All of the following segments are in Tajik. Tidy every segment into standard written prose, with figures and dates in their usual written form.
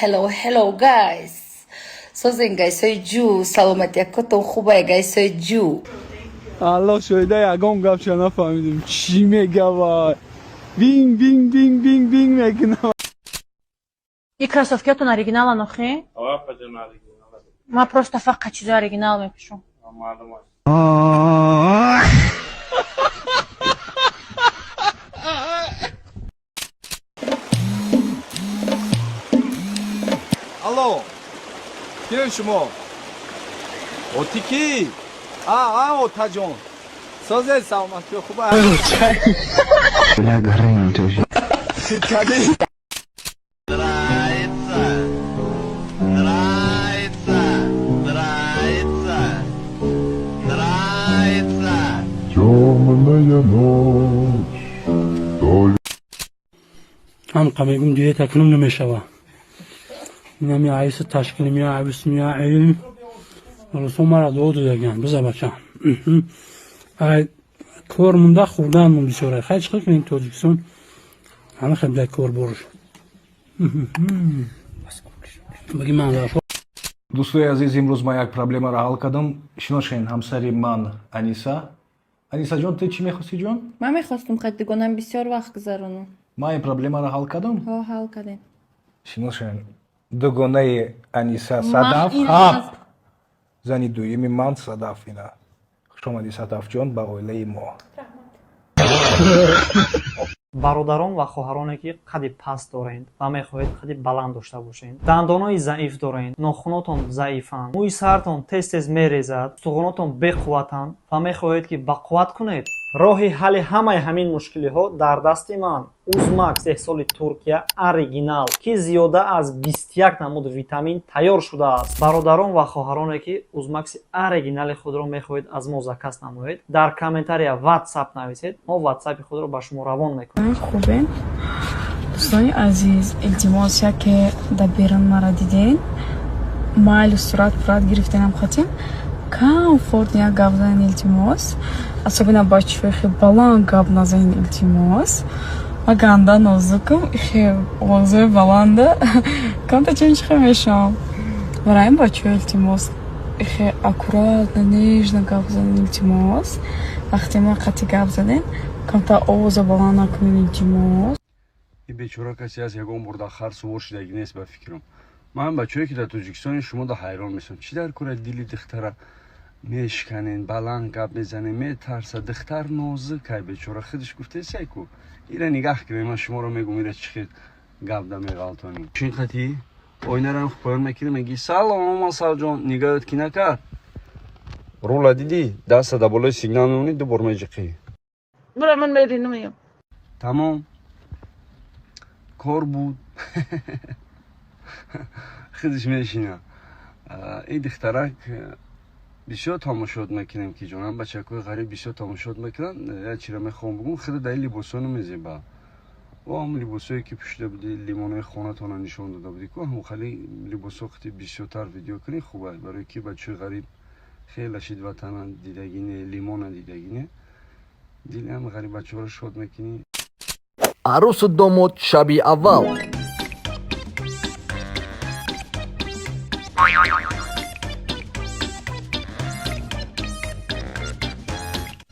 hello guys. سوزین گایسای جو سلامتی اکتون خوبه گایسای جو. الله شده یکم گفت چه نفهمیدیم چی میگه وای. بینگ بینگ بینگ بینگ بینگ میکنه. И кроссовкетон оригинал анохи? Ма просто фақат чизо оригинал мепишум. Алло. Кирен шумо? Отики? Отаҷон. Созе саломати хуба. Бля, горень тоже. هم قبیگم دیگه تکنون نمیشوه. اینم یه عیس تشکیل میه عیس میه عیم. رسوم مرا دو دیگه بذار بچه. کار مونده خوردن مون بیچاره. خیلی چقدر این تاجیکستان همه خیلی کار برش. بگی من داشت. دوستای عزیز امروز ما یک پرابلم را حل کردم. شنوشین همسری من انیسا. انیسا جان تو چی میخواستی جان؟ من میخواستم خیلی دیگونم بسیار وقت گذرونم. ما این پرابلم را حل کردم. حل کردیم. شنوشین دوگانه انیسا صدف زنی دویمی من صدف اینا. خوش آمدی صدف جان با اویله ما. бародарон ва хоҳароне ки қади паст доранд ва мехоҳед қади баланд дошта бошед, дандонои заиф доранд, нохунотон заифанд, мӯи сартон тез тез мерезад, устухонотон беқувватанд ва мехоҳед ки бақувват кунед, роҳи ҳалли ҳамаи ҳамин мушкилиҳо дар дасти ман Uzmax эҳсоли Туркия оригинал ки зиёда аз 21 намуд витамин тайёр шудааст. бародарон ва хоҳароне ки Uzmax оригинали худро мехоҳед аз мо заказ намоед, дар комментария WhatsApp нависед, мо WhatsApp-и худро ба шумо равон мекунем. Хубе дӯстони азиз, илтимос яке дар берун мара диден, майли сурат пурат гирифтенам хотим комфорт як гап занен илтимос, асобина бачаҳои хеле баланд гап назанен илтимос. Ма ганда нозукам, хеле овозои баланда камта чунчиқа мешавам. Барои ин бачаҳо илтимос хеле аккуратно, нежно гап занен илтимос. Вақте ма қатъи гап занен, камта овоза баланд накунен илтимос. این بیچاره کسی از یگان برده خر سوار شدگی نیست به فکرم. من بچه‌ای که در تاجیکستان شما دا حیران میشم. چی در کار دلی دختره میشکنین، بلند گپ میزنین، میترسه، دختر نازکه بیچاره خودش گفته سیکو. ایره نگاه کنیم من شما رو میگم ایره چی گپ دا میغلطانی. چین خطی آینه رو پایان میکنی میگی سلام مصعب جان نگاهت کی نکرد. رولا دیدی دست دا بالای سیگنال میمونی دوبار میجقی. برای من میری نمیم. تمام. کار بود. خودش میشینه. این دخترک بسیار تماشات میکنیم که جانم بچه‌های غریب بسیار تماشات میکنن. یا چیزی میخوام بگم خود در لباسانو میزیبا. و هم لباسایی که پوشیده بودی لیمونای خونتون نشون داده بودی که هم خیلی لباسا خیلی بسیار تر ویدیو کنی خوبه برای که بچه‌های غریب خیلی شید وطن دیدگینه لیمون دیدگینه. دیل هم غریب بچه‌ها رو شاد میکنی. عروس و داماد شبی اول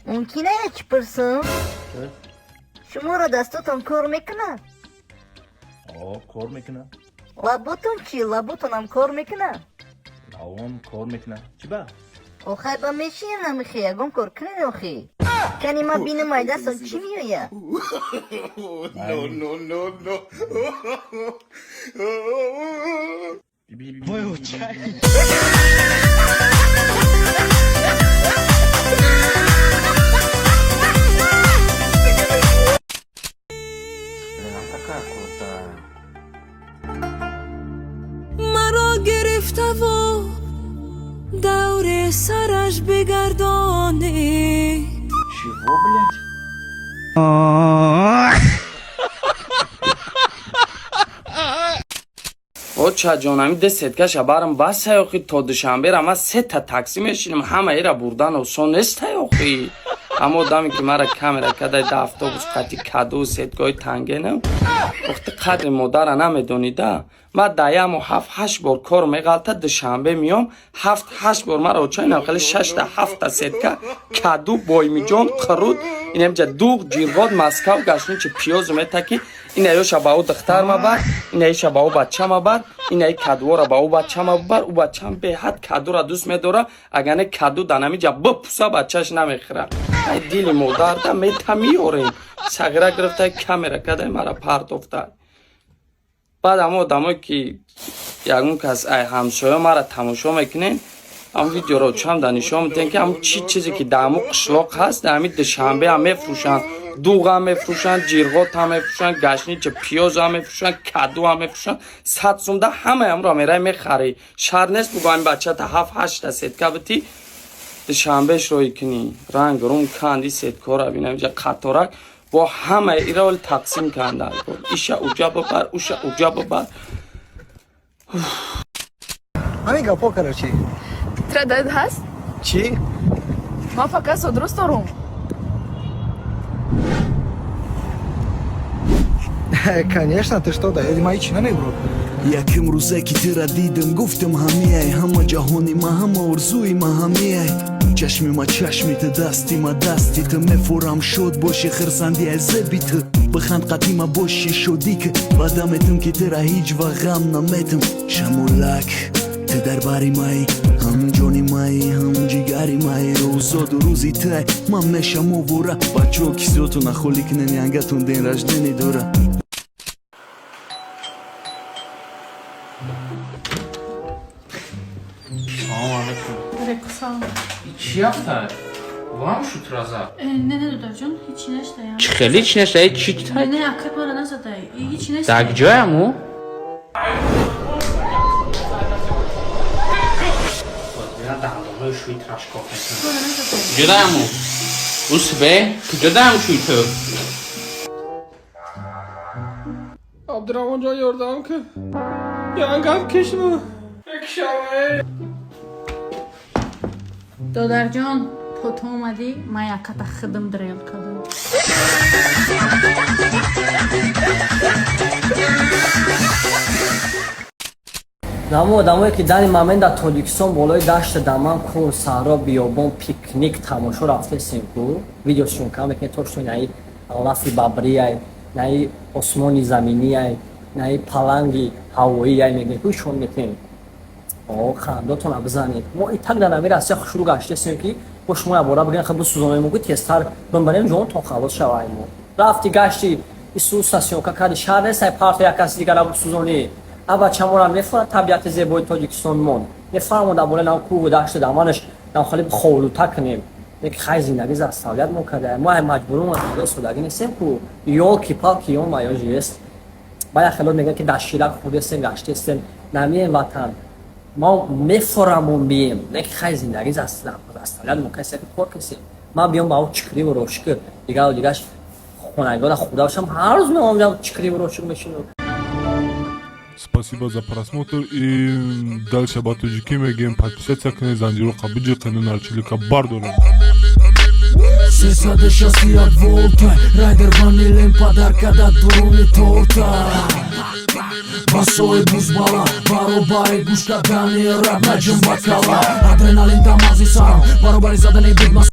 ممکنه یک پرسم؟ شما را دستاتون کار میکنه؟ کار میکنه. لباتون چی؟ لباتون هم کار میکنه؟ لبام کار میکنه. چی با؟ آخه با میشین نمیخی یکم کار کنید آخی. کنی ما بینم ای دستان چی میویه؟ نو وای چای مرا گرفته و دور سرش بگردانه چیو блядь بچه جانمی ده ستکش برم بس هیاخی تا دوشنبه را ما 3 تا تاکسی میشینم همه ایرا بردن و سون نیست هیاخی اما دمی که مرا کامرا کده ده افتوبوس قطی کدو ستگاه تنگه نم وقتی قدر مادر نمیدونیده ма даяму 7-8 бор кор меғалта душанбе миём 7-8 бор маро чайнам хали 6-7 сетка каду боймиҷон қирут инамҷа дуғ ҷирғод маскав гашни чи пиёзу метаки инаёша ба ӯ духтар мабар инаиша ба ӯ бача мабар инаи кадувора ба ӯ бача мабар ӯ бачам беҳад кадура дӯст медора агане каду данамиҷа бипуса бачаш намехӯра ай дили модарда метамиёрем сағира гирифта камера кадай мара партофта баъд ҳама одамое ки ягон кас ай ҳамсоя мара тамошо мекунен ам видеоро чамда нишон медиҳем ки ам чӣ чизе ки дар ҳамо қишлоқ ҳаст дар ҳами душанбе ҳам мефурӯшанд дуғ ҳам мефурӯшанд ҷирғот ҳам мефурӯшанд гашнича пиёз ҳам мефурӯшанд каду ҳам мефурӯшанд 100 сумда ҳамаямро мерай мехарӣ шар нест бугоами бачата 7-8 сетка бити душанбеш рои кунӣ ранг рум канди сеткора бинамиҷа қаторак бо ҳамаи ираволи тақсим канда иша уҷа бибар уша уҷа бибар ҳамин гапҳо карачи Традад ҳаст? чӣ Ман фақат содруст дорум. конечно ты что да я чӣ намебурам яким рӯзе ки тира дидим гуфтим ҳамиай ҳама ҷаҳони ма ҳама орзуи ма ҳамиай чашми ма чашми ты дасти ма дасти ты мефурам шод боши хирсанди аз зеби ты биханд қати ма боши шодӣ ки бада метим ки тира ҳиҷ ва ғам наметим шамулак ты дар бари май ҳам ҷони май ҳам ҷигари май рӯзоду рӯзи тай ман мешам овора бачаҳо кисиёту нахоли кинен янгатун ден раждени дора Çi yaptı? Var mı şu traza? Ne Dudarcan? Hiç neşte ya. Çıkeli hiç neşte çikt. Ne akrep bana nasıl da? Hiç neşte. Tak joya mu? Ya dağıldı şu tıraş kokmasın. Joya mu? Usbe, joya mu şu tür? Abdurrahman can yordam ki yangam keşmi ekşame Dudarcan, потом омади, ман яката хидм дрел кардам. намо одамое ки дар ин момент дар Тоҷикистон болои дашта даман кӯҳ саҳро биёбон пикник тамошо рафтесем ку видеошон кам мекунед то что наи лафи бабрияй наи осмони заминияй наи паланги ҳавоияй мегӯед кӯшон мекунед хандотона бизанед мо итак дар намира асия хушрӯ гаштесем ки бо шумо ябора бигӯем хеле сӯзонем ку тезтар бимбарем ҷонтон халос шаваем рафти гашти ису стасионка кади шаҳр нестай парто як каси дигара сӯзонӣ абачамора мефаҳмад табиати зебои Тоҷикистонмон мефаҳмад дар болаи нав кӯҳу дашти даманаш навхали ховлута кунем ки хай зиндаги заставият мо кардаем мо ай маҷбурум содагӣ нестем ку ёлки палки ён маё жест бая хелот мегӯяд ки дар ширак худестем гаштестем намием ватан мо мефорамон бием не ки хай зиндаги заставият мо касе кор касем ман биём ба ӯ чикриву рошикр дигару дигаш хонагиҳода худа бошам ҳар рӯз меомадам чикриву рошик мешинам. Спасибо за просмотр и дальше об Таджики мегем подписаться к Занжиру Кабиджи канал Чилика Бардора. Сесаде шасият волта райдер ванилен подарка да дуруни торта басои бузбала баробари гушкадани раб наҷм бакала адреналин дамази сарам баробари задани бигмас